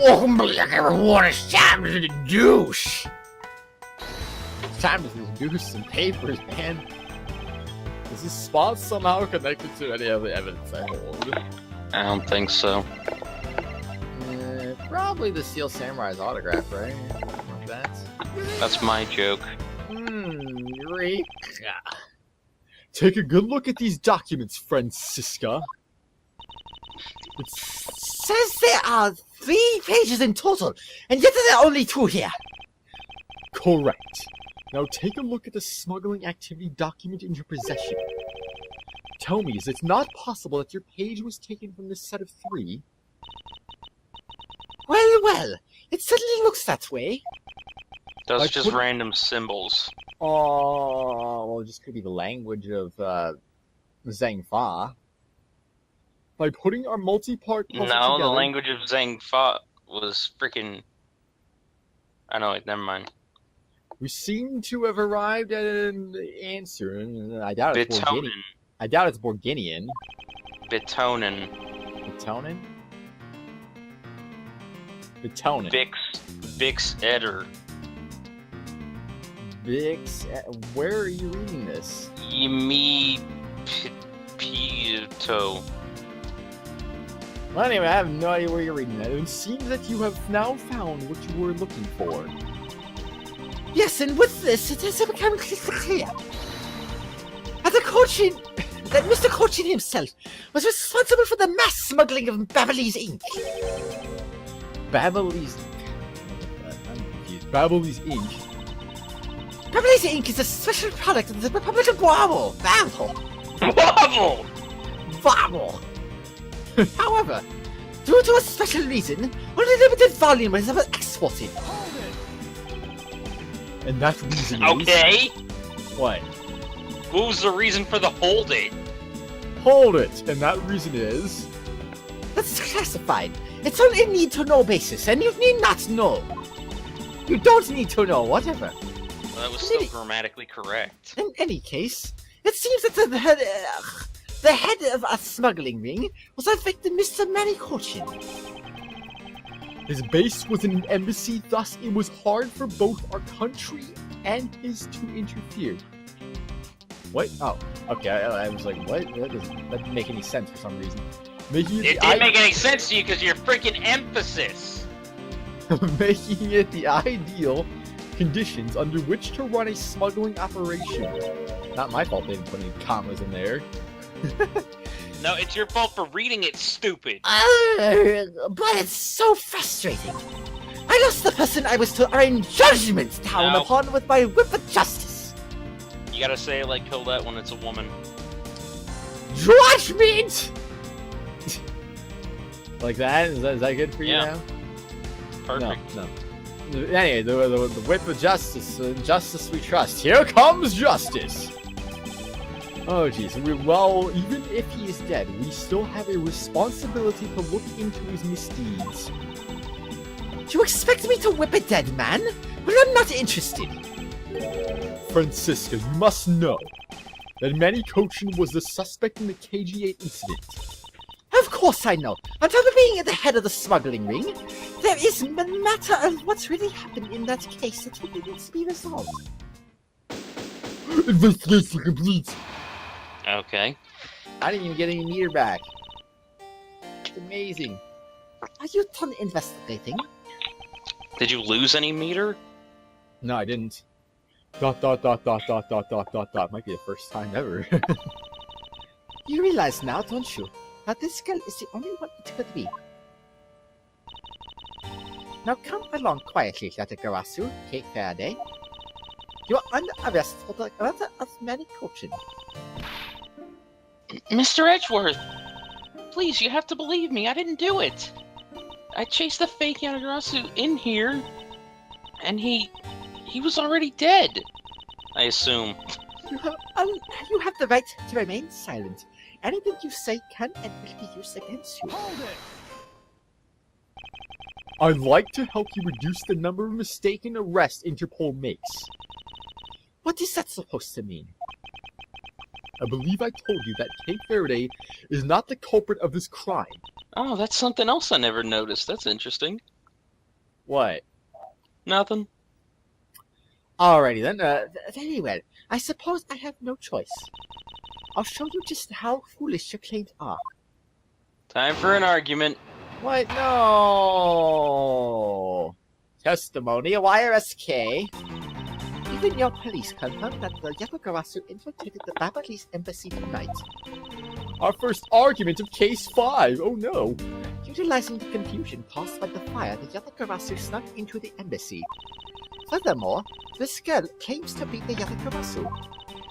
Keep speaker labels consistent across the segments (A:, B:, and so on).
A: What is time to deduce? It's time to deduce some papers, man. Is this spot somehow connected to any of the evidence I hold?
B: I don't think so.
A: Probably the Steel Samurai's autograph, right? Like that.
B: That's my joke.
A: Eureka. Take a good look at these documents, Francisca. It says there are 3 pages in total, and yet there are only 2 here. Correct. Now take a look at the smuggling activity document in your possession. Tell me, is it not possible that your page was taken from this set of 3? Well, it certainly looks that way.
B: Those are just random symbols.
A: Oh, well, it just could be the language of Zhang Fa. By putting our multi-part puzzle
B: No,
A: together...
B: the language of Zhang Fa was freaking... I know, never mind.
A: We seem to have arrived at an answer, and I doubt it's
B: Bitonin.
A: Borginian. I doubt it's Borginian.
B: Bitonin.
A: Bitonin? Bitonin.
B: Bix Eder.
A: Bix... Where are you reading this?
B: Yimi Pito.
A: Well, anyway, I have no idea where you're reading that. It seems that you have now found what you were looking for. Yes, and with this, it has become clear that Mr. Cochin himself was responsible for the mass smuggling of Babyliss Inc. Babyliss... I'm confused. Babyliss Inc. Babyliss Inc. is a special product of the Republic of Wobble.
B: Wobble!
A: Wobble! However, due to a special reason, only limited volume is ever exported. And that reason is...
B: Okay!
A: What?
B: What was the reason for the hold it?
A: Hold it! And that reason is... That's classified. It's on a need-to-know basis, and you need not know. You don't need to know, whatever.
B: Well, that was still grammatically correct.
A: In any case, it seems that the head of a smuggling ring was a victim, Mr. Manny Cochin. His base was in an embassy, thus it was hard for both our country and his to interfere. What? Oh, okay. I was like, what? That didn't make any sense for some reason.
B: It didn't make any sense to you because your freaking emphasis.
A: Making it the ideal conditions under which to run a smuggling operation. Not my fault they didn't put any commas in there.
B: No, it's your fault for reading it, stupid.
A: But it's so frustrating. I lost the person I was to earn judgment down upon with my whip of justice.
B: You gotta say it like Colette when it's a woman.
A: Judgment! Like that? Is that good for you now?
B: Perfect.
A: No. Anyway, the whip of justice, justice we trust. Here comes justice! Oh jeez, well, even if he is dead, we still have a responsibility to look into his misdeeds. Do you expect me to whip a dead man? Well, I'm not interested. Francisca, you must know that Manny Cochin was the suspect in the KG-8 incident. Of course I know. On top of being at the head of the smuggling ring, there is a matter of what's really happened in that case that needs to be resolved. Investigation complete.
B: Okay.
A: I didn't even get any meter back. It's amazing. Are you done investigating?
B: Did you lose any meter?
A: No, I didn't. ... Might be the first time ever. You realize now, don't you, that this girl is the only one it could be. Now come along quietly, Yatagarasu, Kate Faraday. You are under arrest for the murder of Manny Cochin.
B: Mr. Edgeworth! Please, you have to believe me, I didn't do it! I chased the fake Yatagarasu in here, and he was already dead, I assume.
A: You have the right to remain silent. Anything you say can and will be used against you. Hold it! I'd like to help you reduce the number of mistaken arrests Interpol makes. What is that supposed to mean? I believe I told you that Kate Faraday is not the culprit of this crime.
B: Oh, that's something else I never noticed. That's interesting.
A: What?
B: Nothing.
A: Alrighty then, very well. I suppose I have no choice. I'll show you just how foolish your claims are.
B: Time for an argument.
A: What? No! Testimony of IRSK. Even your police confirmed that the Yatagarasu infiltrated the Babalese embassy tonight. Our first argument of Case 5, oh no! Utilizing the confusion caused by the fire, the Yatagarasu snuck into the embassy. Furthermore, this girl claims to be the Yatagarasu.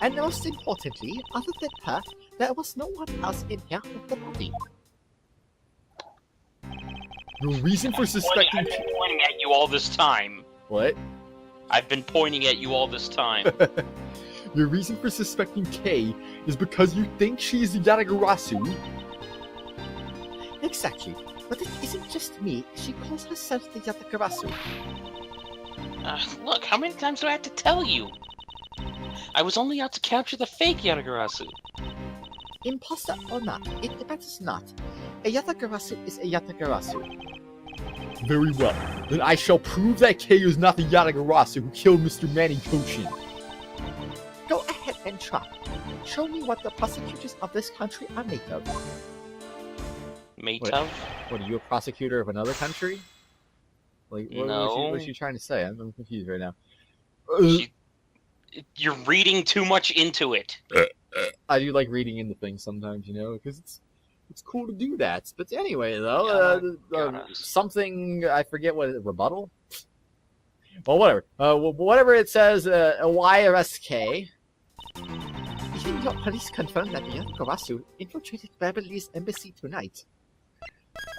A: And most importantly, other than her, there was no one else in here with the body. Your reason for suspecting...
B: I've been pointing at you all this time.
A: What?
B: I've been pointing at you all this time.
A: Your reason for suspecting Kay is because you think she is the Yatagarasu? Exactly. But it isn't just me. She calls herself the Yatagarasu.
B: Look, how many times do I have to tell you? I was only out to capture the fake Yatagarasu.
A: Imposter or not, it matters not. A Yatagarasu is a Yatagarasu. Very well. Then I shall prove that Kay is not the Yatagarasu who killed Mr. Manny Koshin. Go ahead and try. Show me what the prosecutors of this country are made of.
B: Made
A: What?
B: of?
A: What, are you a prosecutor of another country? Like,
B: No.
A: What's she trying to say? I'm confused right now.
B: You're reading too much into it.
A: I do like reading into things sometimes, you know, because it's cool to do that. But anyway, though, something, I forget what it is, rebuttal? Well, whatever. Whatever it says, YRSK. Even your police confirmed that the Yatagarasu infiltrated Babalese embassy tonight.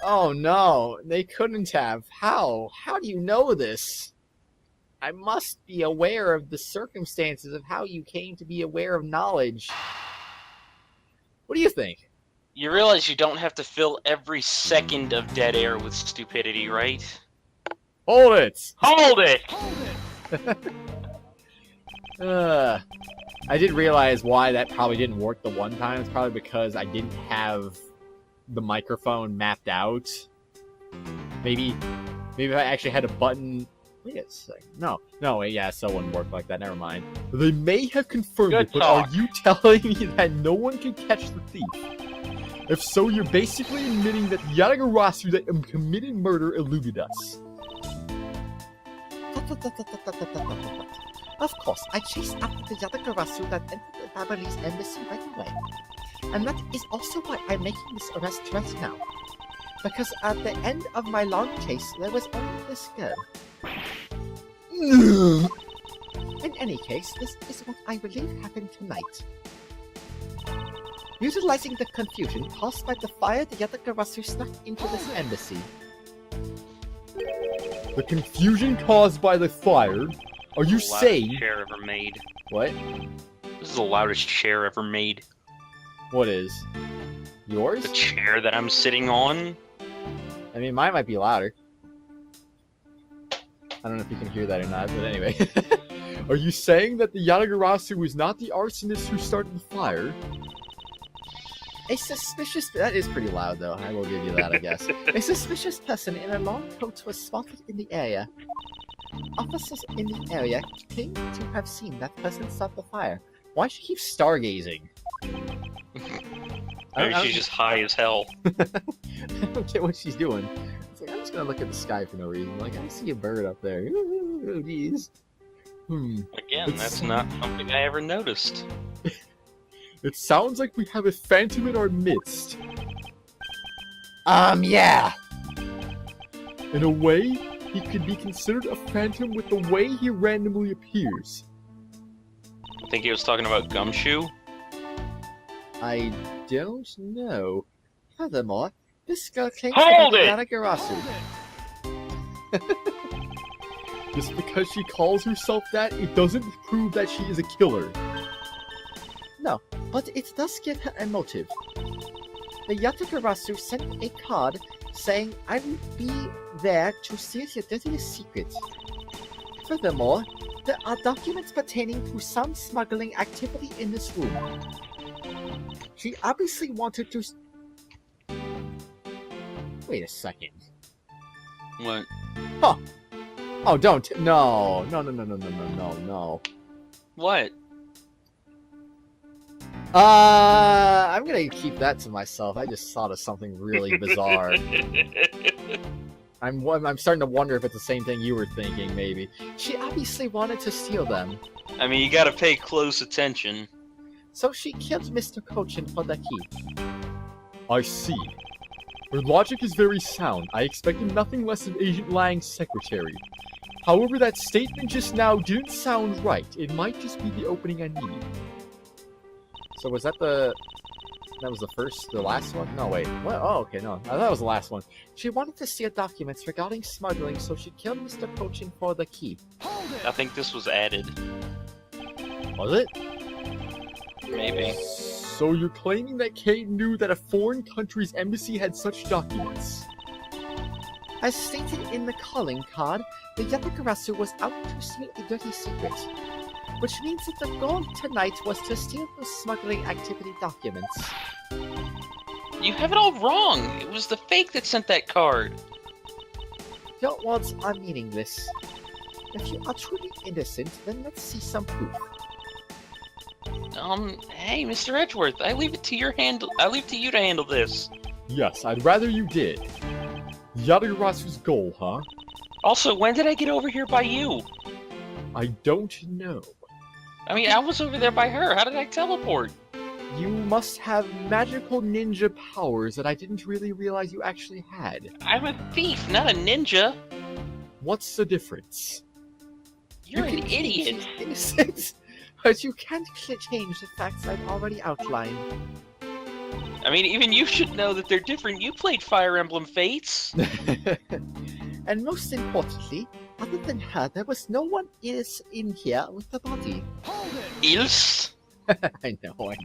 A: Oh no, they couldn't have. How? How do you know this? I must be aware of the circumstances of how you came to be aware of knowledge. What do you think?
B: You realize you don't have to fill every second of dead air with stupidity, right?
A: Hold it!
B: Hold it!
A: I did realize why that probably didn't work the one time. It's probably because I didn't have the microphone mapped out. Maybe if I actually had a button... Wait a second. No, wait, yeah, so it wouldn't work like that. Never mind. They may have confirmed
B: Good
A: it, but
B: talk.
A: are you telling me that no one can catch the thief? If so, you're basically admitting that Yatagarasu that committed murder eluded us. Of course, I chased after the Yatagarasu that entered the Babalese embassy right away. And that is also why I'm making this arrest right now. Because at the end of my long chase, there was only this girl. In any case, this is what I believe happened tonight. Utilizing the confusion caused by the fire, the Yatagarasu snuck into this embassy. The confusion caused by the fire? Are you saying...
B: chair ever made.
A: What?
B: This is the loudest chair ever made.
A: What is? Yours?
B: The chair that I'm sitting on?
A: I mean, mine might be louder. I don't know if you can hear that or not, but anyway. Are you saying that the Yatagarasu was not the arsonist who started the fire? A suspicious... That is pretty loud, though. I will give you that, I guess. A suspicious person in a long coat was spotted in the area. Officers in the area claim to have seen that person start the fire. Why does she keep stargazing?
B: Maybe she's just high as hell.
A: I don't get what she's doing. It's like, I'm just gonna look at the sky for no reason. Like, I see a bird up there. Ooh, jeez.
B: Again, that's not something I ever noticed.
A: It sounds like we have a phantom in our midst. Yeah. In a way, he could be considered a phantom with the way he randomly appears.
B: I think he was talking about Gumshoe.
A: I don't know. Furthermore, this girl claims
B: Hold
A: to be
B: it!
A: Yatagarasu. Just because she calls herself that, it doesn't prove that she is a killer. No, but it does give her a motive. The Yatagarasu sent a card saying, I will be there to steal your dirtiest secret. Furthermore, there are documents pertaining to some smuggling activity in this room. She obviously wanted to... Wait a second.
B: What?
A: Huh. Oh, don't. No. No.
B: What?
A: I'm gonna keep that to myself. I just thought of something really bizarre. I'm starting to wonder if it's the same thing you were thinking, maybe. She obviously wanted to steal them.
B: I mean, you gotta pay close attention.
A: So she killed Mr. Cochin for the key. I see. Her logic is very sound. I expected nothing less of Agent Lang's secretary. However, that statement just now didn't sound right. It might just be the opening I need. So was that the... That was the last one? No, wait. What? Oh, okay, no. I thought that was the last one. She wanted to steal documents regarding smuggling, so she killed Mr. Cochin for the key.
B: I think this was added.
A: Was it?
B: Maybe.
A: So you're claiming that Kate knew that a foreign country's embassy had such documents? As stated in the calling card, the Yatagarasu was out to steal a dirty secret. Which means that the goal tonight was to steal the smuggling activity documents.
B: You have it all wrong. It was the fake that sent that card.
A: Your words are meaningless. If you are truly innocent, then let's see some proof.
B: Hey, Mr. Edgeworth, I leave it to you to handle this.
A: Yes, I'd rather you did. Yatagarasu's goal, huh?
B: Also, when did I get over here by you?
A: I don't know.
B: I mean, I was over there by her. How did I teleport?
A: You must have magical ninja powers that I didn't really realize you actually had.
B: I'm a thief, not a ninja.
A: What's the difference?
B: You're an idiot.
A: Innocent, but you can't change the facts I've already outlined.
B: I mean, even you should know that they're different. You played Fire Emblem Fates.
A: And most importantly, other than her, there was no one else in here with the body.
B: Ilse?
A: I know. I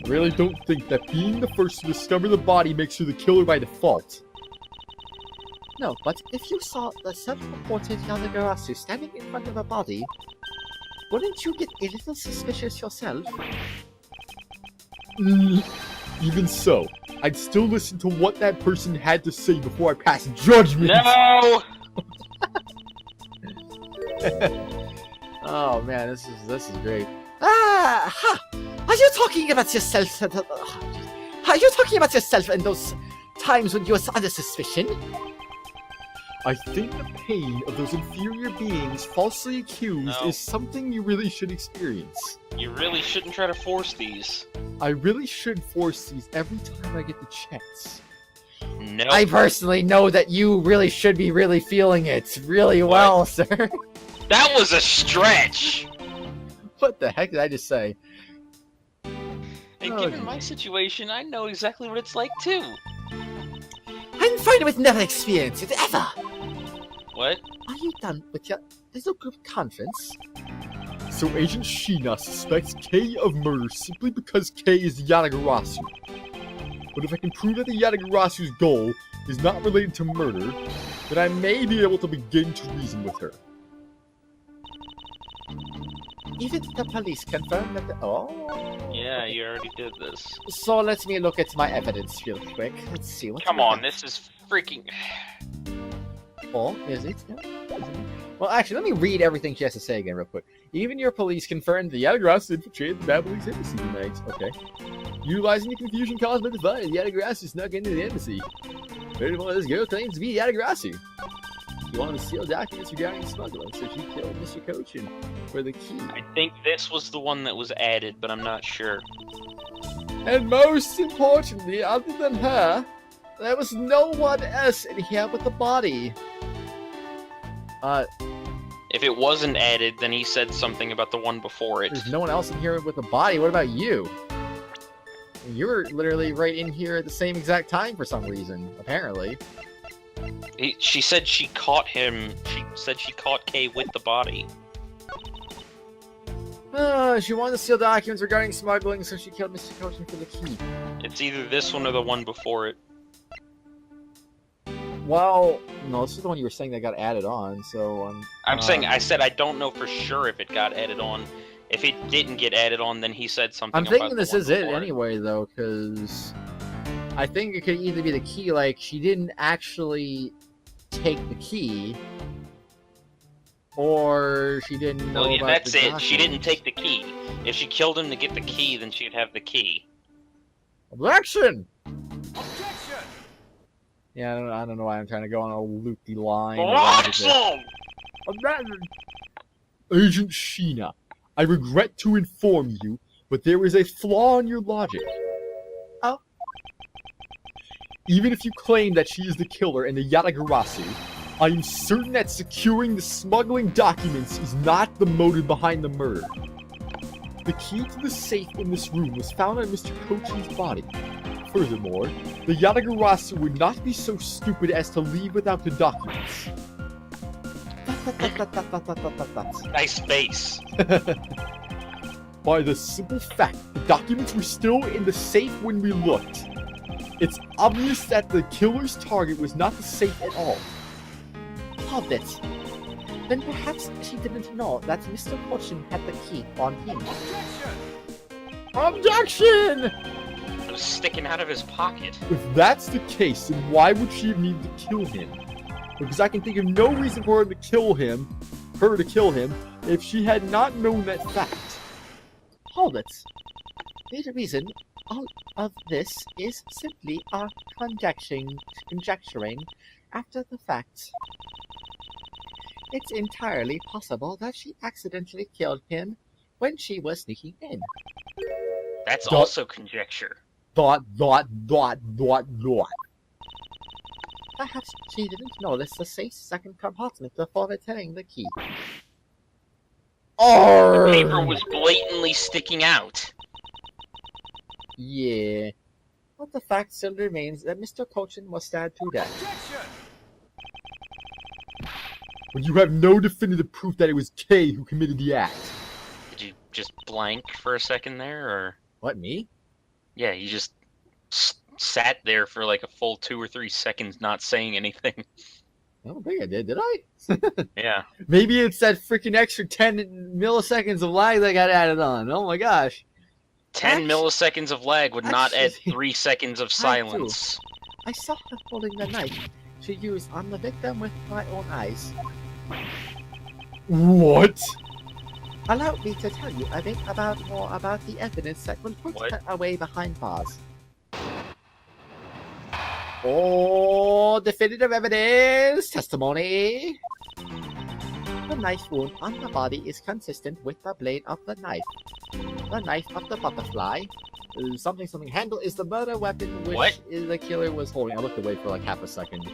A: really don't think that being the first to discover the body makes her the killer by default. No, but if you saw the self-reported Yatagarasu standing in front of a body, wouldn't you get a little suspicious yourself? Even so, I'd still listen to what that person had to say before I pass judgment.
B: No!
A: Oh man, this is great. Are you talking about yourself? Are you talking about yourself in those times when you were under suspicion? I think the pain of those inferior beings falsely accused is something you really should experience.
B: You really shouldn't try to force these.
A: I really should force these every time I get the chance.
B: No.
A: I personally know that you really should be really feeling it really well, sir.
B: That was a stretch!
A: What the heck did I just say?
B: And given my situation, I know exactly what it's like too.
A: I'm fine with never experience it, ever!
B: What?
A: Are you done with your little group conference? So Agent Sheena suspects Kei of murder simply because Kei is Yatagarasu. But if I can prove that the Yatagarasu's goal is not related to murder, then I may be able to begin to reason with her. Even the police confirm that the... Oh...
B: Yeah, you already did this.
A: So let me look at my evidence real quick. Let's see what...
B: Come on, this is freaking...
A: Oh, is it? Well, actually, let me read everything she has to say again real quick. Even your police confirmed the Yatagarasu infiltrated the Babylonese embassy tonight. Okay. Utilizing the confusion caused by the fire, the Yatagarasu snuck into the embassy. Very well, this girl claims to be Yatagarasu. She wanted to steal documents regarding smuggling, so she killed Mr. Cochin for the key.
B: I think this was the one that was added, but I'm not sure.
A: And most importantly, other than her, there was no one else in here with the body.
B: If it wasn't added, then he said something about the one before it.
A: There's no one else in here with the body. What about you? You were literally right in here at the same exact time for some reason, apparently.
B: She said she caught him. She said she caught Kay with the body.
A: She wanted to steal documents regarding smuggling, so she killed Mr. Cochin for the key.
B: It's either this one or the one before it.
A: Well, no, this is the one you were saying that got added on, so...
B: I'm saying, I said I don't know for sure if it got added on. If it didn't get added on, then he said something
A: I'm
B: about
A: thinking this is it anyway, though, because... I think it could either be the key, like, she didn't actually take the key, Or she didn't know
B: Well, yeah,
A: about
B: that's
A: the
B: it. She didn't
A: documents.
B: take the key. If she killed him to get the key, then she'd have the key.
A: Objection!
C: Objection!
A: Yeah, I don't know why I'm trying to go on a loopy line.
B: Objection!
A: Agent Sheena, I regret to inform you, but there is a flaw in your logic.
C: Oh?
A: Even if you claim that she is the killer and the Yatagarasu, I am certain that securing the smuggling documents is not the motive behind the murder. The key to the safe in this room was found on Mr. Kochi's body. Furthermore, the Yatagarasu would not be so stupid as to leave without the documents.
B: Nice face.
A: By the simple fact the documents were still in the safe when we looked. It's obvious that the killer's target was not the safe at all. Hold it. Then perhaps she didn't know that Mr. Kochin had the key on him. Objection!
B: It was sticking out of his pocket.
A: If that's the case, then why would she need to kill him? Because I can think of no reason for her to kill him, if she had not known that fact. Hold it. The reason all of this is simply our conjecturing after the fact. It's entirely possible that she accidentally killed him when she was sneaking in.
B: That's also conjecture.
A: Perhaps she didn't notice the safe second compartment before returning the key.
B: The paper was blatantly sticking out.
A: Yeah. But the fact still remains that Mr. Kochin was stabbed to death. But you have no definitive proof that it was Kay who committed the act.
B: Did you just blank for a second there, or?
A: What, me?
B: Yeah, you just sat there for like a full 2 or 3 seconds not saying anything.
A: I don't think I did I?
B: Yeah.
A: Maybe it's that freaking extra 10 milliseconds of lag that got added on. Oh my gosh.
B: 10 milliseconds of lag would not add
A: actually,
B: 3 seconds of silence.
A: I saw her holding the knife she used on the victim with my own eyes. What? Allow me to tell you a bit more about the evidence that will put her away behind bars. Oh, definitive evidence! Testimony! The knife wound on the body is consistent with the blade of the knife. The knife of the butterfly, something handle, is the murder weapon which the killer was holding. I looked away for like half a second.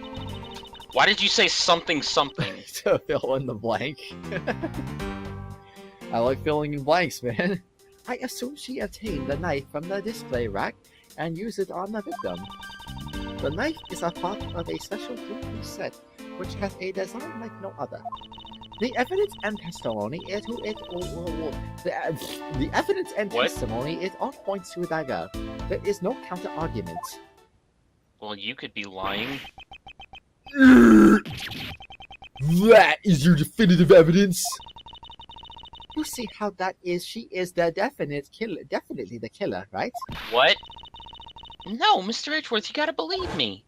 B: Why did you say something?
A: To fill in the blank. I like filling in blanks, man. I assume she obtained the knife from the display rack and used it on the victim. The knife is a part of a special jewelry set, which has a design like no other. The evidence and testimony it all points to that girl. There is no counter argument.
B: Well, you could be lying.
A: That is your definitive evidence. You see how that is? She is the definitely the killer, right?
B: What? No, Mr. Edgeworth, you gotta believe me.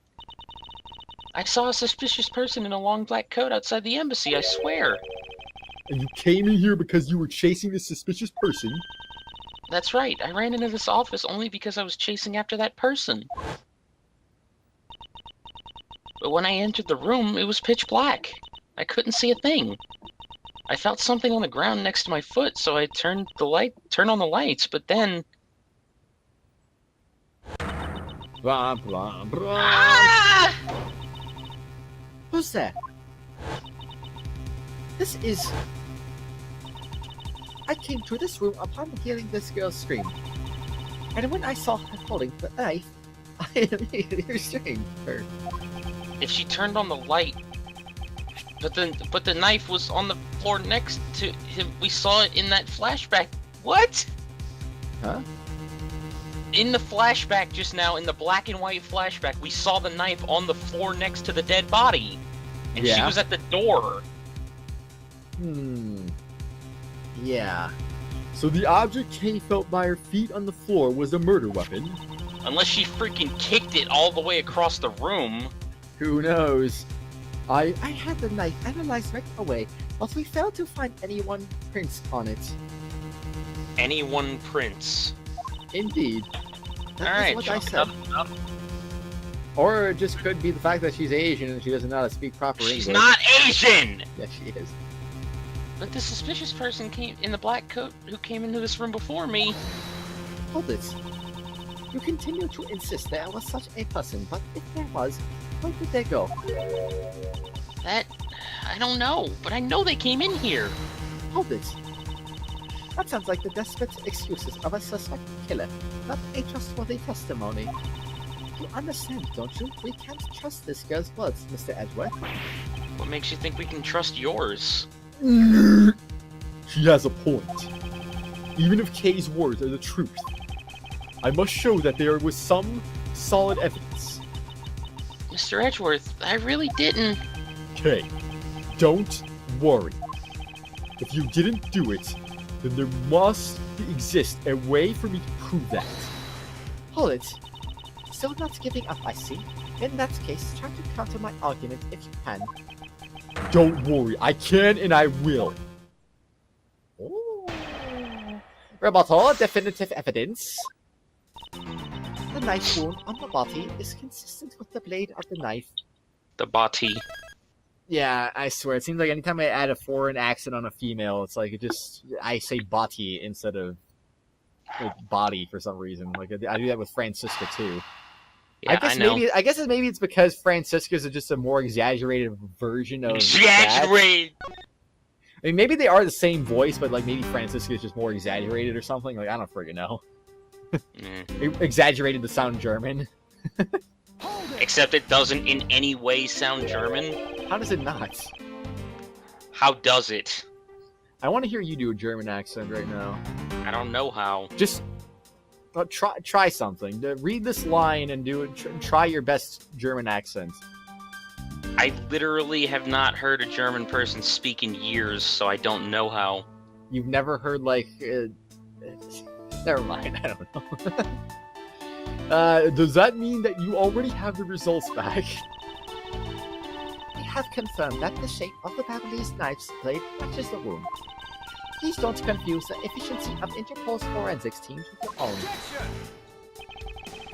B: I saw a suspicious person in a long black coat outside the embassy, I swear.
A: And you came in here because you were chasing this suspicious person?
B: That's right, I ran into this office only because I was chasing after that person. But when I entered the room, it was pitch black. I couldn't see a thing. I felt something on the ground next to my foot, so I turned on the lights, but then...
A: Blah, blah, blah.
B: Ah!
A: Who's that? This is... I came to this room upon hearing this girl scream. And when I saw her holding the knife, I immediately restrained her.
B: If she turned on the light, but the knife was on the floor next to him, we saw it in that flashback. What?
A: Huh?
B: In the flashback just now, in the black and white flashback, we saw the knife on the floor next to the dead body. And she was at the door.
A: Yeah. So the object Kay felt by her feet on the floor was a murder weapon?
B: Unless she freaking kicked it all the way across the room.
A: Who knows? I had the knife analyzed right away, but we failed to find any one prints on it.
B: Any one prints.
A: Indeed. That is
B: Alright,
A: what I said. Or it just could be the fact that she's Asian and she doesn't know how to speak proper English.
B: She's not Asian!
A: Yes, she is.
B: But the suspicious person came in the black coat who came into this room before me.
A: Hold it. You continue to insist there was such a person, but if there was, where did they go?
B: That... I don't know, but I know they came in here.
A: Hold it. That sounds like the desperate excuses of a suspect killer, not a trustworthy testimony. You understand, don't you? We can't trust this girl's words, Mr. Edgeworth.
B: What makes you think we can trust yours?
A: She has a point. Even if Kay's words are the truth, I must show that there was some solid evidence.
B: Mr. Edgeworth, I really didn't.
A: Kay, don't worry. If you didn't do it, then there must exist a way for me to prove that. Hold it. Still not giving up, I see. In that case, try to counter my argument if you can. Don't worry, I can and I will. Ooh. Rebuttal, definitive evidence. The knife wound on the body is consistent with the blade of the knife.
B: The body.
A: Yeah, I swear, it seems like anytime I add a foreign accent on a female, it's like I say body instead of like body for some reason. Like I do that with Francisca too.
B: Yeah, I know.
A: Maybe it's because Francisca's just a more exaggerated version of
B: Exaggerate!
A: that. I mean, maybe they are the same voice, but like maybe Francisca is just more exaggerated or something. Like I don't friggin' know. Exaggerated to sound German.
B: Except it doesn't in any way sound German.
A: How does it not?
B: How does it?
A: I want to hear you do a German accent right now.
B: I don't know how.
A: Just try something. Read this line and do it. Try your best German accent.
B: I literally have not heard a German person speak in years, so I don't know how.
A: You've never heard like... Never mind, I don't know. Does that mean that you already have the results back? We have confirmed that the shape of the Babylonie's knife's blade matches the wound. Please don't confuse the efficiency of Interpol's forensics team with your own.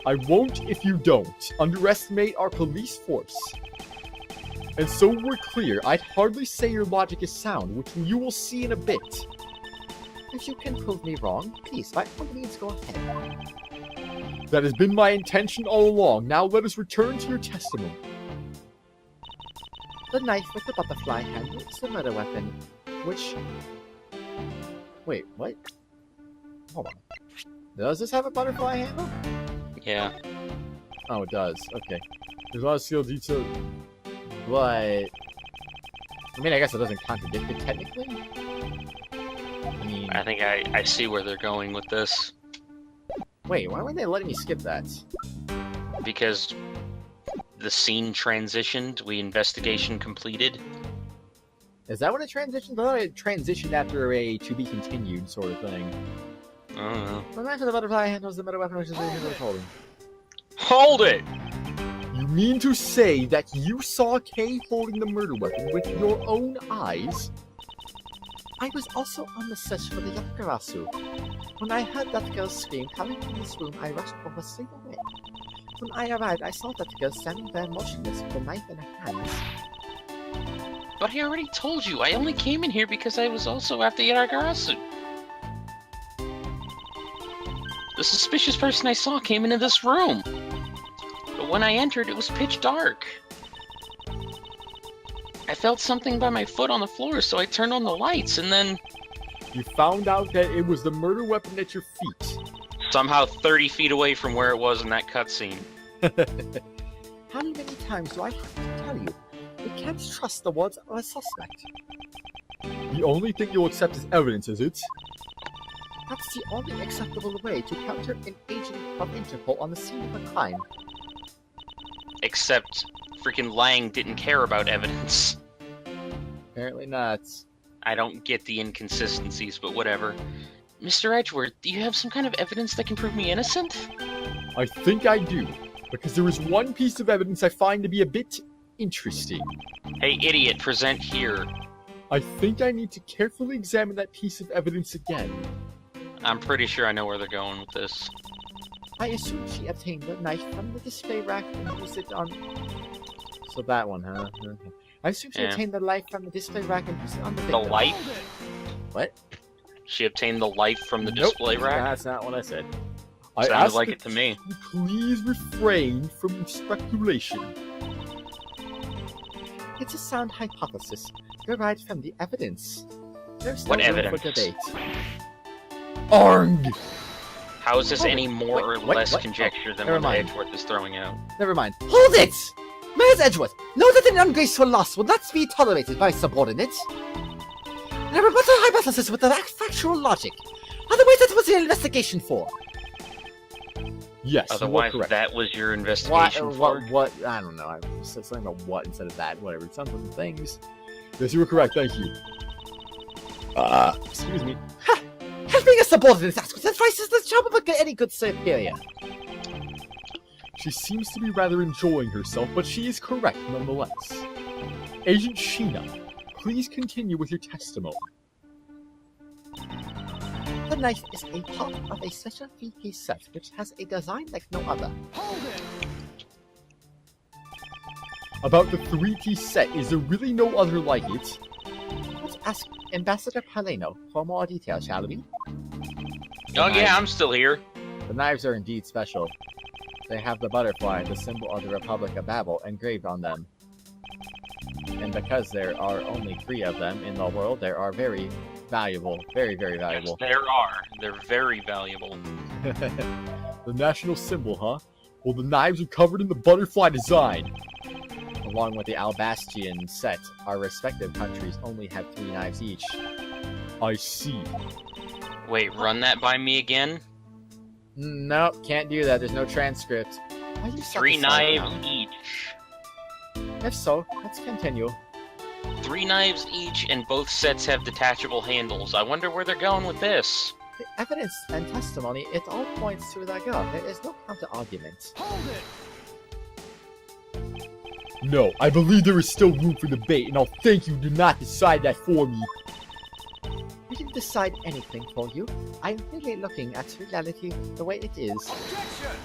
A: I won't if you don't underestimate our police force. And so we're clear, I'd hardly say your logic is sound, which you will see in a bit. If you can prove me wrong, please, by all means, go ahead. That has been my intention all along. Now let us return to your testimony. The knife with the butterfly handle is the murder weapon, which... Wait, what? Hold on. Does this have a butterfly handle?
B: Yeah.
A: Oh, it does. Okay. There's a lot of skill detail, but... I mean, I guess it doesn't contradict it technically. I mean...
B: I think I see where they're going with this.
A: Wait, why weren't they letting me skip that?
B: Because the scene transitioned, investigation completed.
A: Is that when it transitioned? I thought it transitioned after a to be continued sort of thing.
B: I don't know.
A: The knife of the butterfly handles the murder weapon, which is the holding.
B: Hold it!
A: You mean to say that you saw Kay holding the murder weapon with your own eyes? I was also on the search for the Yakarasu. When I heard that girl scream coming from this room, I rushed over straight away. When I arrived, I saw that girl standing there motionless with a knife in her hands.
B: But I already told you, I only came in here because I was also after Yakarasu. The suspicious person I saw came into this room. But when I entered, it was pitch dark. I felt something by my foot on the floor, so I turned on the lights, and then...
A: You found out that it was the murder weapon at your feet.
B: Somehow 30 feet away from where it was in that cutscene.
A: How many times do I have to tell you? You can't trust the words of a suspect. The only thing you'll accept is evidence, is it? That's the only acceptable way to counter an agent of Interpol on the scene of a crime.
B: Except freaking Lang didn't care about evidence.
A: Apparently not.
B: I don't get the inconsistencies, but whatever. Mr. Edgeworth, do you have some kind of evidence that can prove me innocent?
A: I think I do, because there is one piece of evidence I find to be a bit Interesting.
B: Hey, idiot, present here.
A: I think I need to carefully examine that piece of evidence again.
B: I'm pretty sure I know where they're going with this.
A: I assume she obtained the knife from the display rack and used it on... So that one, huh? Okay. I assume she obtained the knife from the display rack and used it on the victim.
B: The light?
A: What?
B: She obtained the light from the display rack?
A: That's not what I said.
B: Sounded like it to me.
A: Please refrain from speculation. It's a sound hypothesis derived from the evidence. There's no room for debate. Arg!
B: How is this any more or less conjecture than what Edgeworth is throwing out?
A: Never mind. Hold it! Miles Edgeworth, know that an ungraceful loss will not be tolerated by subordinates. And a rebuttal hypothesis with the factual logic. Otherwise, that was your investigation for. Yes,
B: otherwise, that was your investigation for?
A: What? I don't know. I said something about what instead of that. Whatever. It sounds like things. Yes, you were correct. Thank you. Excuse me. Ha! Helping a subordinate advice is the job of any good superior. She seems to be rather enjoying herself, but she is correct nonetheless. Agent Sheena, please continue with your testimony. The knife is a part of a special 3-piece set, which has a design like no other.
C: Hold it!
A: About the 3-piece set, is there really no other like it? Let's ask Ambassador Paleno for more details, shall we?
B: Oh yeah, I'm still here.
A: The knives are indeed special. They have the butterfly, the symbol of the Republic of Babel, engraved on them. And because there are only 3 of them in the world, they are very valuable. Very, very valuable.
B: Yes, there are. They're very valuable.
A: The national symbol, huh? Well, the knives are covered in the butterfly design. Along with the Albastian set, our respective countries only have 3 knives each. I see.
B: Wait, run that by me again?
A: Nope, can't do that. There's no transcript.
B: 3 knives each.
A: If so, let's continue.
B: 3 knives each, and both sets have detachable handles. I wonder where they're going with this.
A: The evidence and testimony, it all points to that go. There is no counter-argument.
C: Hold it!
A: No, I believe there is still room for debate, and I'll thank you do not decide that for me. I didn't decide anything for you. I'm really looking at reality the way it is.
C: Objection!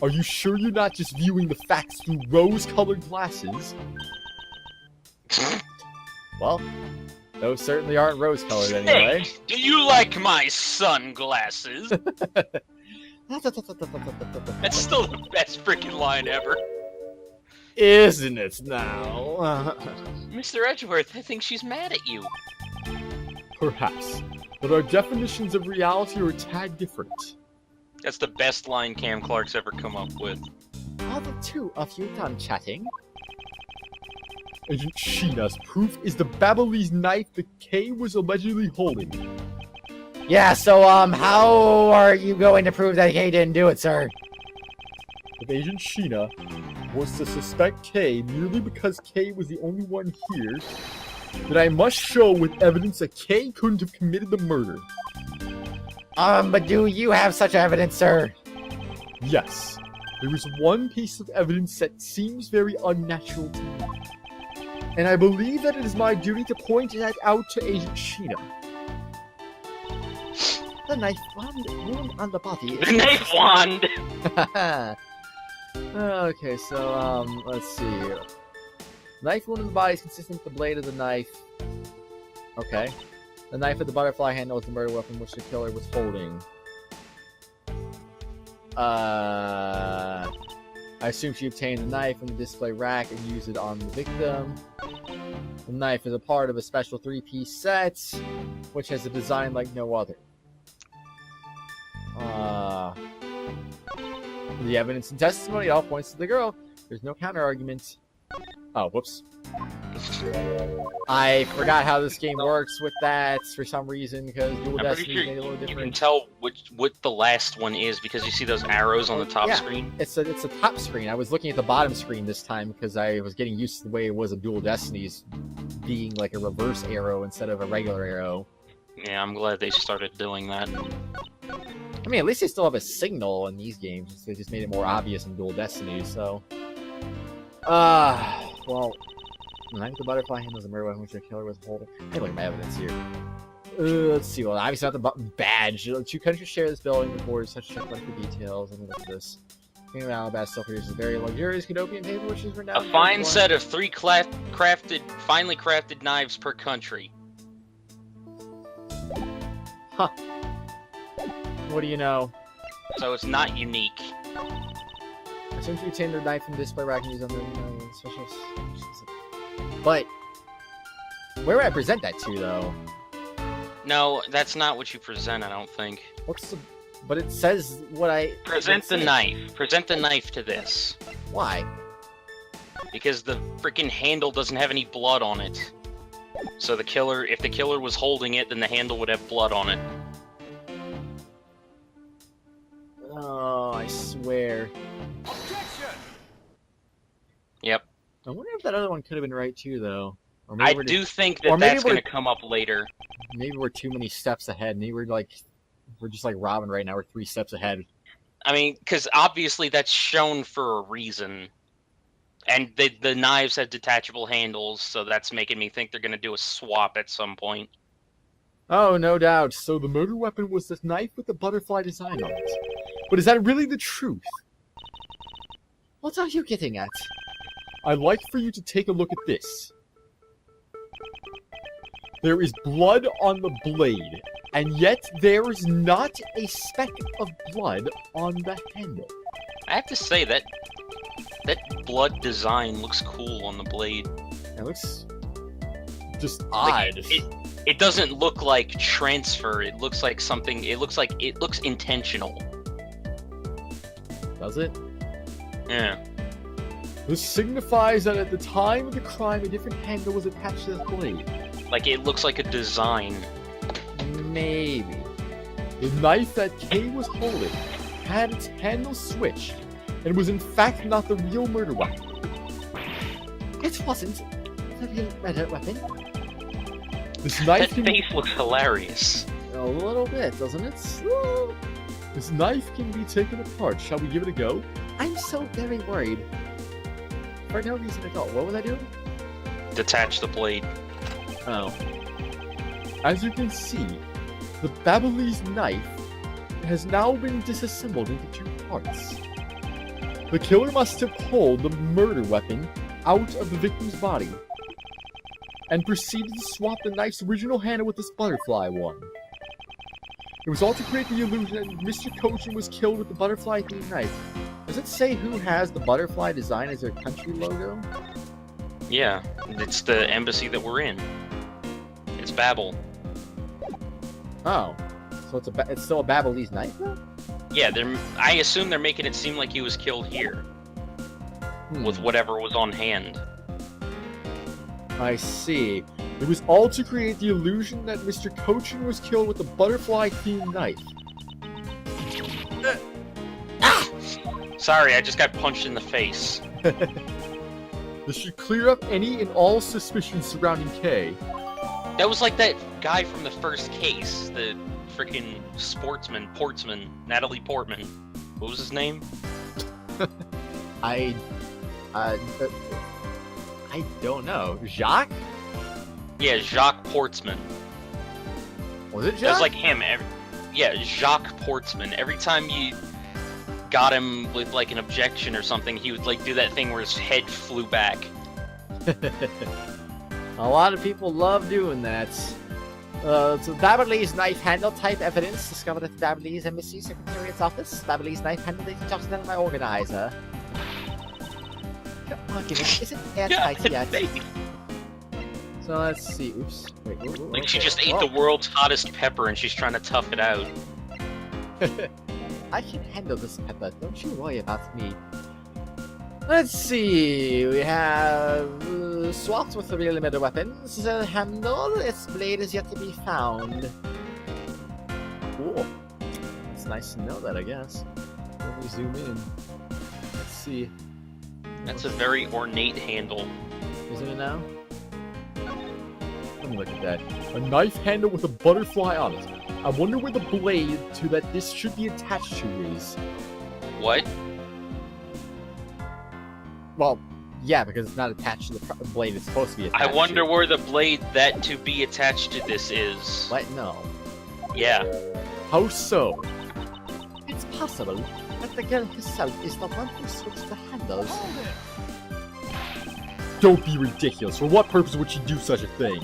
A: Are you sure you're not just viewing the facts through rose-colored glasses? Well, those certainly aren't rose-colored anyway.
B: Hey, do you like my sunglasses? That's still the best freaking line ever.
A: Isn't it now?
B: Mr. Edgeworth, I think she's mad at you.
A: Perhaps, but our definitions of reality are a tad different.
B: That's the best line Cam Clark's ever come up with.
A: Are the 2 of you done chatting? Agent Sheena's proof is the Babylese knife the K was allegedly holding. Yeah, so, how are you going to prove that K didn't do it, sir? If Agent Sheena wants to suspect K merely because K was the only one here, then I must show with evidence that K couldn't have committed the murder. But do you have such evidence, sir? Yes. There is one piece of evidence that seems very unnatural to me. And I believe that it is my duty to point that out to Agent Sheena. The knife wound on the body.
B: The knife wand!
A: Okay, so, let's see. Knife wound on the body is consistent with the blade of the knife. Okay. The knife with the butterfly handle is the murder weapon which the killer was holding. I assume she obtained the knife from the display rack and used it on the victim. The knife is a part of a special 3-piece set, which has a design like no other. The evidence and testimony all points to the girl. There's no counter-argument. Oh, whoops. I forgot how this game works with that for some reason, because Dual Destiny is a little different.
B: You can tell what the last one is because you see those arrows on the top screen.
A: It's a top screen. I was looking at the bottom screen this time because I was getting used to the way it was of Dual Destinies being like a reverse arrow instead of a regular arrow.
B: Yeah, I'm glad they started doing that.
A: I mean, at least they still have a signal in these games. They just made it more obvious in Dual Destiny, so... Well, the knife with the butterfly handle is a murder weapon which the killer was holding. Hey, look at my evidence here. Let's see. Well, obviously not the button badge. Two countries share this building before such check for details. Let me look at this. King of Alabama still produces a very luxurious Cadopian paper, which is renowned.
B: A fine set of 3 finely crafted knives per country.
A: Huh. What do you know?
B: So it's not unique.
A: Since you retain the knife from display rack and use on the special. But where would I present that to, though?
B: No, that's not what you present, I don't think.
A: What's the? But it says what I
B: present the knife. Present the knife to this.
A: Why?
B: Because the freaking handle doesn't have any blood on it. So the killer, if the killer was holding it, then the handle would have blood on it.
A: Oh, I swear.
C: Objection!
B: Yep.
A: I wonder if that other one could have been right too, though. Or
B: I
A: we're
B: do think
A: or
B: that
A: maybe
B: that's going to come up later.
A: Maybe we're too many steps ahead. Maybe we're just like Robin right now. We're 3 steps ahead.
B: I mean, because obviously that's shown for a reason. And the knives have detachable handles, so that's making me think they're going to do a swap at some point.
A: Oh, no doubt. So the murder weapon was this knife with the butterfly design on it. But is that really the truth? What are you getting at? I'd like for you to take a look at this. There is blood on the blade, and yet there is not a speck of blood on the handle.
B: I have to say that blood design looks cool on the blade.
A: It looks just odd.
B: It doesn't look like transfer. It looks like something. It looks intentional.
A: Does it?
B: Yeah.
A: This signifies that at the time of the crime, a different handle was attached to the blade.
B: Like, it looks like a design.
A: Maybe. The knife that Kay was holding had its handle switched, and was in fact not the real murder weapon. It wasn't the real murder weapon. This knife
B: That face looks hilarious.
A: A little bit, doesn't it? This knife can be taken apart. Shall we give it a go? I'm so very worried. For no reason at all. What was I doing?
B: Detach the blade.
A: Oh. As you can see, the Babyliss knife has now been disassembled into 2 parts. The killer must have pulled the murder weapon out of the victim's body and proceeded to swap the knife's original handle with this butterfly one. It was all to create the illusion that Mr. Kojin was killed with the butterfly-themed knife. Does it say who has the butterfly design as their country logo?
B: Yeah, it's the embassy that we're in. It's Babel.
A: Oh, so it's still a Babyliss knife, though?
B: Yeah, I assume they're making it seem like he was killed here. With whatever was on hand.
A: I see. It was all to create the illusion that Mr. Kojin was killed with a butterfly-themed knife.
B: Sorry, I just got punched in the face.
A: This should clear up any and all suspicions surrounding Kay.
B: That was like that guy from the first case, the freaking Portsman, Natalie Portman. What was his name?
A: I don't know. Jacques?
B: Yeah, Jacques Portsman.
A: Was it Jacques?
B: It was like him. Yeah, Jacques Portsman. Every time you got him with like an objection or something, he would like do that thing where his head flew back.
A: A lot of people love doing that. So Babyliss knife handle type evidence discovered at the Babyliss Embassy Secretariat's office. Babyliss knife handle data documented by organizer. Argument isn't airtight yet. So let's see. Oops. Wait,
B: Like she just ate the world's hottest pepper and she's trying to tough it out.
A: I can handle this pepper. Don't you worry about me. Let's see. We have swapped with the real murder weapons. The handle. Its blade is yet to be found. Cool. It's nice to know that, I guess. Let me zoom in. Let's see.
B: That's a very ornate handle.
A: Isn't it now? Let me look at that. A knife handle with a butterfly on it. I wonder where the blade to that this should be attached to is.
B: What?
A: Well, Yeah, because it's not attached to the blade it's supposed to be attached
B: I wonder
A: to.
B: where the blade that to be attached to this is.
A: What? No.
B: Yeah.
A: How so? It's possible that the girl herself is the one who switched the handles.
C: Hold it!
A: Don't be ridiculous. For what purpose would she do such a thing?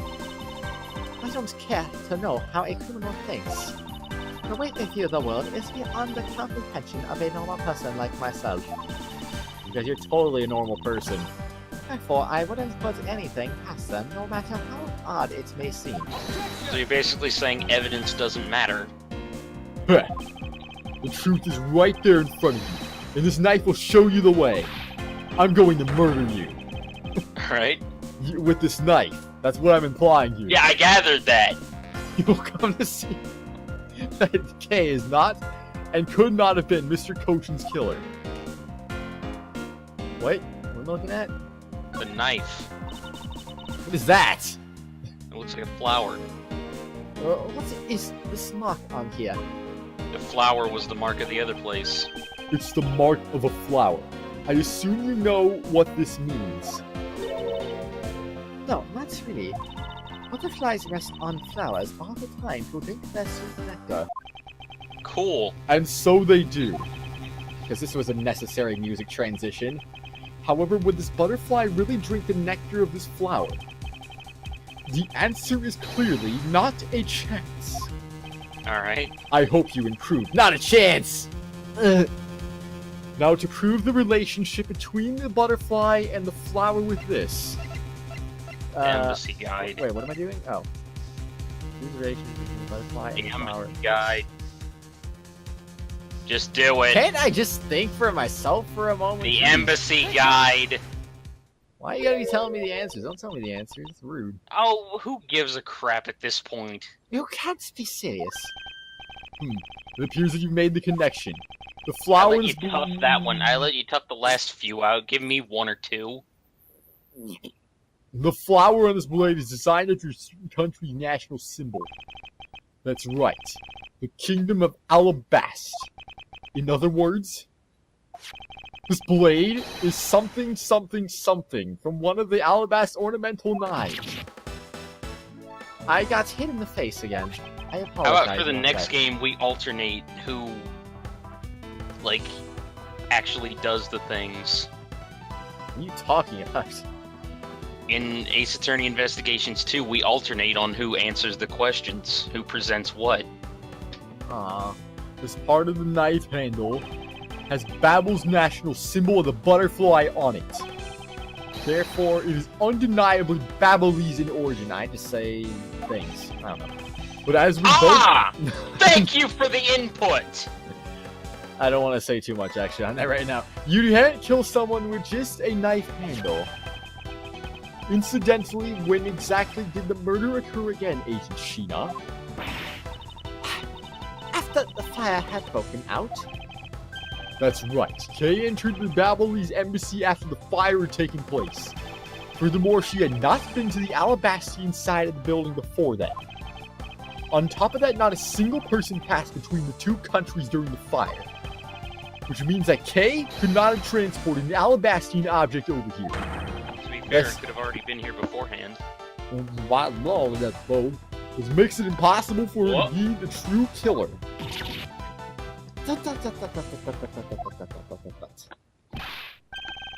A: I don't care to know how a criminal thinks. The way they view the world is beyond the comprehension of a normal person like myself. Because you're totally a normal person. Therefore, I wouldn't put anything past them, no matter how odd it may seem.
B: So you're basically saying evidence doesn't matter.
A: Heh. The truth is right there in front of you, and this knife will show you the way. I'm going to murder you.
B: Right?
A: With this knife. That's what I'm implying here.
B: Yeah, I gathered that.
A: You'll come to see that Kay is not and could not have been Mr. Cochin's killer. Wait, what am I looking at?
B: The knife.
A: What is that?
B: It looks like a flower.
A: What is this mark on here?
B: The flower was the mark of the other place.
A: It's the mark of a flower. I assume you know what this means. No, not really. Butterflies rest on flowers all the time to drink their sweet nectar.
B: Cool.
A: And so they do. Because this was a necessary music transition. However, would this butterfly really drink the nectar of this flower? The answer is clearly not a chance.
B: Alright.
A: I hope you improve. Not a chance! Now, to prove the relationship between the butterfly and the flower with this...
B: Embassy guide.
A: Wait, what am I doing? Oh. Prove the relationship between the butterfly and the flower.
B: Embassy guide. Just do it.
A: Can't I just think for myself for a moment?
B: The
A: Jeez.
B: embassy guide.
A: Why you gotta be telling me the answers? Don't tell me the answers. It's rude.
B: Oh, who gives a crap at this point?
A: You can't be serious. It appears that you've made the connection. The
B: I
A: flower
B: let you
A: is
B: tough that one. I let you tough the last few out. Give me one or two.
A: The flower on this blade is designed as your country's national symbol. That's right. The Kingdom of Alabast. In other words, this blade is something, something, something from one of the Alabast ornamental knives. I got hit in the face again. I apologize.
B: How about for the
A: about
B: next
A: that.
B: game we alternate who, like, actually does the things?
A: What are you talking about?
B: In Ace Attorney Investigations 2, we alternate on who answers the questions, who presents what.
A: This part of the knife handle has Babbel's national symbol of the butterfly on it. Therefore, it is undeniably Babbelese in origin. I just say things. I don't know. But as we both...
B: Thank you for the input!
A: I don't want to say too much, actually, on that right now. You can't kill someone with just a knife handle. Incidentally, when exactly did the murder occur again, Agent Sheena? After the fire had broken out. That's right. Kay entered the Babbelese embassy after the fire had taken place. Furthermore, she had not been to the Alabastian side of the building before that. On top of that, not a single person passed between the two countries during the fire. Which means that Kay could not have transported an Alabastian object over here.
B: To be fair,
A: Yes.
B: it could have already been here beforehand.
A: By law, that's both. Which makes it impossible for her
B: What?
A: to be the true killer.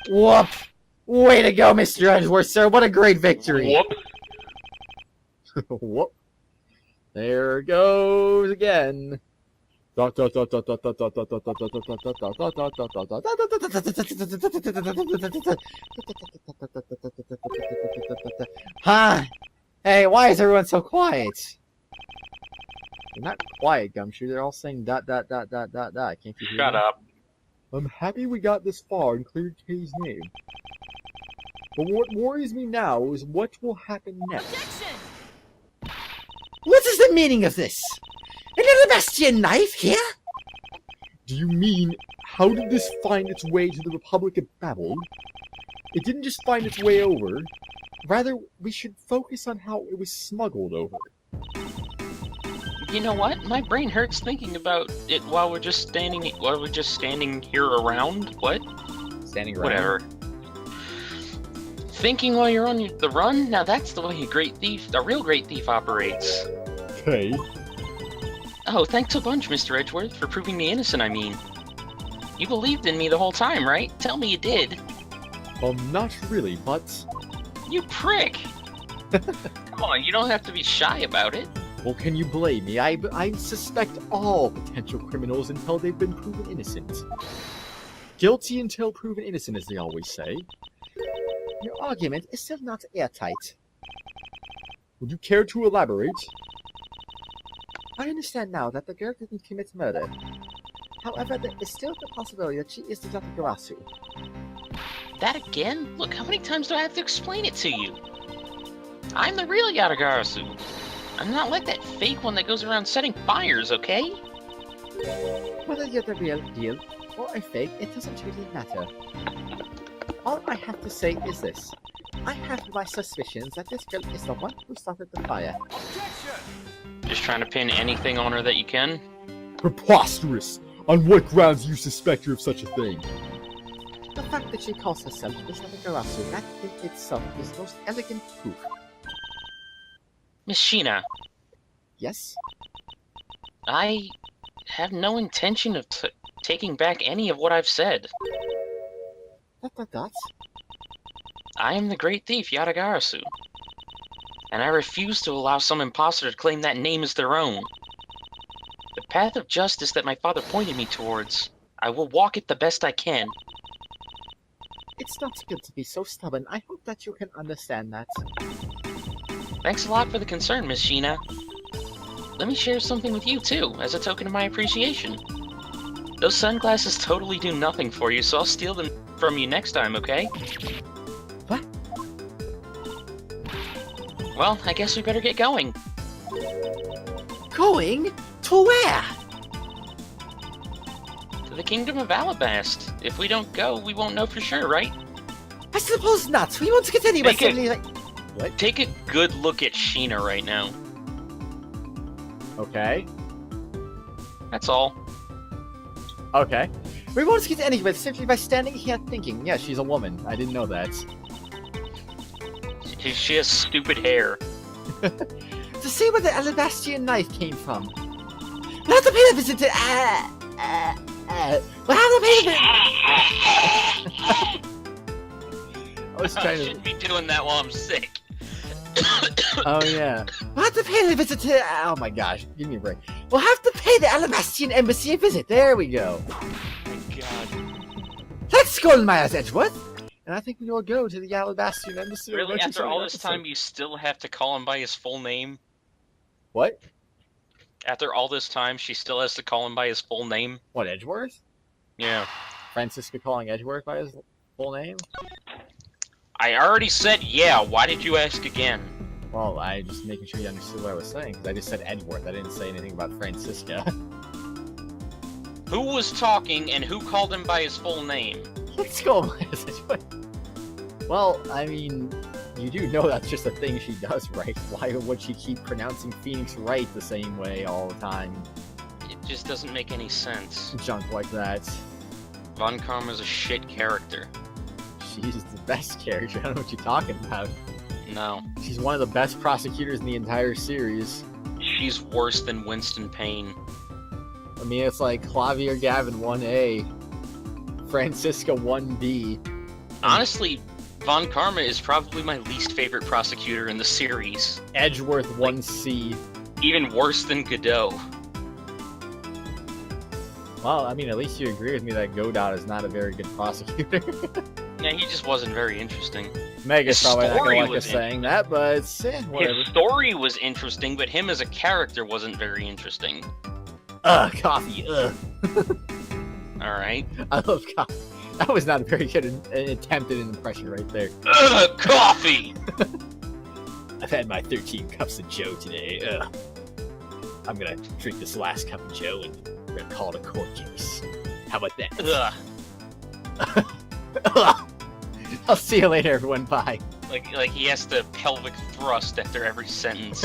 A: Whoop! Way to go, Mr. Edgeworth, sir. What a great victory.
B: Whoop.
A: Whoop. There it goes again. Huh? Hey, why is everyone so quiet? They're not quiet, Gumshoe. They're all saying ... Can't you hear
B: Shut
A: me?
B: up.
A: I'm happy we got this far and cleared Kay's name. But what worries me now is what will happen next.
C: Objection!
A: What is the meaning of this? An Alabastian knife here? Do you mean, how did this find its way to the Republic of Babel? It didn't just find its way over. Rather, we should focus on how it was smuggled over.
B: You know what? My brain hurts thinking about it while we're just standing here around. What?
A: Standing around.
B: Whatever. Thinking while you're on the run? Now that's the way a real great thief operates.
A: Okay.
B: Oh, thanks a bunch, Mr. Edgeworth, for proving me innocent, I mean. You believed in me the whole time, right? Tell me you did.
A: Well, not really, but...
B: You prick! Come on, you don't have to be shy about it.
A: Well, can you blame me? I suspect all potential criminals until they've been proven innocent. Guilty until proven innocent, as they always say. Your argument is still not airtight. Would you care to elaborate? I understand now that the girl didn't commit murder. However, there is still the possibility that she is the Yatagarasu.
B: That again? Look, how many times do I have to explain it to you? I'm the real Yatagarasu. I'm not like that fake one that goes around setting fires, okay?
A: Whether you're the real deal or a fake, it doesn't really matter. All I have to say is this. I have my suspicions that this girl is the one who started the fire.
C: Objection!
B: Just trying to pin anything on her that you can?
A: Preposterous! On what grounds do you suspect her of such a thing? The fact that she calls herself the Yatagarasu, that in itself is the most elegant proof.
B: Miss Sheena,
A: Yes?
B: I have no intention of taking back any of what I've said.
A: That?
B: I am the great thief, Yatagarasu. And I refuse to allow some imposter to claim that name as their own. The path of justice that my father pointed me towards, I will walk it the best I can.
A: It's not good to be so stubborn. I hope that you can understand that.
B: Thanks a lot for the concern, Miss Sheena. Let me share something with you, too, as a token of my appreciation. Those sunglasses totally do nothing for you, so I'll steal them from you next time, okay?
A: What?
B: Well, I guess we better get going.
A: Going? To where?
B: To the Kingdom of Alabast. If we don't go, we won't know for sure, right?
A: I suppose not. We won't get anywhere. What?
B: Take a good look at Sheena right now.
A: Okay.
B: That's all.
A: Okay. We won't get anywhere simply by standing here thinking, yeah, she's a woman. I didn't know that.
B: She has stupid hair.
A: To see where the Alabastian knife came from. We'll have to pay a visit to... We'll have to pay a I was
B: I
A: trying to...
B: shouldn't be doing that while I'm sick.
A: Oh, yeah. We'll have to pay a visit to... Oh, my gosh. Give me a break. We'll have to pay the Alabastian embassy a visit. There we go.
B: My God.
A: Let's go, Miles Edgeworth. And I think we will go to the Alabastian embassy.
B: Really? After all this time, you still have to call him by his full name?
A: What?
B: After all this time, she still has to call him by his full name?
A: What, Edgeworth?
B: Yeah.
A: Francisca calling Edgeworth by his full name?
B: I already said yeah, why did you ask again?
A: Well, I just making sure you understood what I was saying, because I just said Edgeworth. I didn't say anything about Francisca.
B: Who was talking and who called him by his full name?
A: Let's go, Miles Edgeworth. Well, I mean, you do know that's just a thing she does, right? Why would she keep pronouncing Phoenix Wright the same way all the time?
B: It just doesn't make any sense.
A: Junk like that.
B: Von Karma's a shit character.
A: She's the best character. I don't know what you're talking about.
B: No.
A: She's one of the best prosecutors in the entire series.
B: She's worse than Winston Payne.
A: I mean, it's like Clavier Gavin 1A, Francisca 1B.
B: Honestly, Von Karma is probably my least favorite prosecutor in the series.
A: Edgeworth 1C.
B: Even worse than Godot.
A: Well, I mean, at least you agree with me that Godot is not a very good prosecutor.
B: Yeah, he just wasn't very interesting.
A: Mega's
B: His
A: probably not
B: story
A: gonna like
B: was
A: us saying that, but whatever.
B: His story was interesting, but him as a character wasn't very interesting.
A: Coffee,
B: Alright.
A: I love coffee. That was not a very good attempt at an impression right there.
B: Coffee!
A: I've had my 13 cups of Joe today. I'm gonna drink this last cup of Joe and we're gonna call it a court case. How about that? I'll see you later, everyone. Bye.
B: Like he has to pelvic thrust after every sentence.